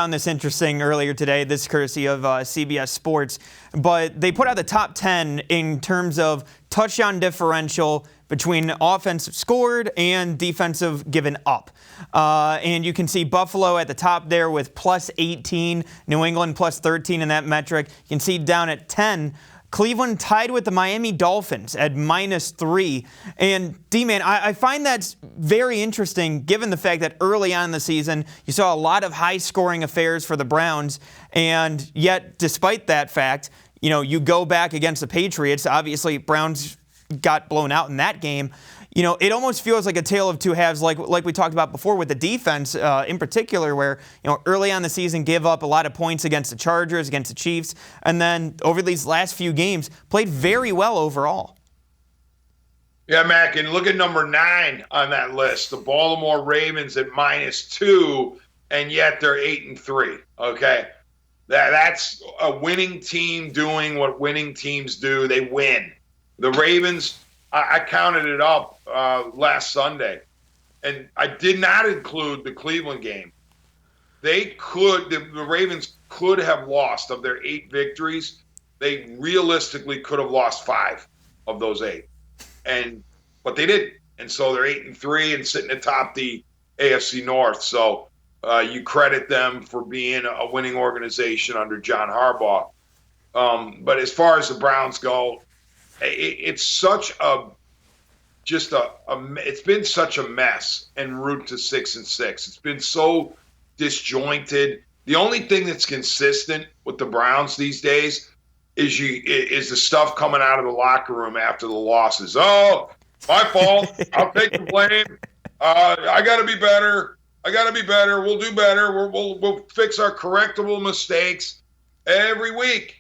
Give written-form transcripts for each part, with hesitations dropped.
found this interesting earlier today, this courtesy of CBS Sports, but they put out the top 10 in terms of touchdown differential between offense scored and defensive given up. And you can see Buffalo at the top there with plus 18, New England plus 13 in that metric. You can see down at 10, Cleveland tied with the Miami Dolphins at -3. And D-Man, I find that's very interesting given the fact that early on in the season you saw a lot of high-scoring affairs for the Browns, and yet despite that fact, you go back against the Patriots. Obviously, Browns got blown out in that game. It almost feels like a tale of two halves, like we talked about before with the defense in particular, where early on in the season gave up a lot of points against the Chargers, against the Chiefs, and then over these last few games played very well overall. Yeah, Mac, and look at number 9 on that list, the Baltimore Ravens at -2, and yet they're 8-3. Okay, that's a winning team doing what winning teams do. They win. The Ravens, I counted it up last Sunday, and I did not include the Cleveland game. The Ravens could have lost. Of their 8 victories, they realistically could have lost 5 of those 8, but they didn't. And so they're 8-3 and sitting atop the AFC North. So you credit them for being a winning organization under John Harbaugh. But as far as the Browns go, it's such it's been such a mess en route to 6-6. It's been so disjointed. The only thing that's consistent with the Browns these days is the stuff coming out of the locker room after the losses. Oh, my fault. I'll take the blame. I got to be better. We'll do better. We'll fix our correctable mistakes every week.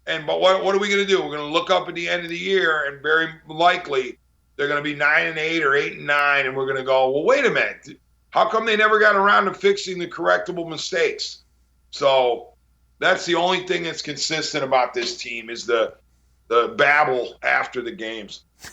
But what are we going to do? We're going to look up at the end of the year, and very likely they're going to be 9-8 or 8-9, and we're going to go, well, wait a minute. How come they never got around to fixing the correctable mistakes? So that's the only thing that's consistent about this team is the babble after the games.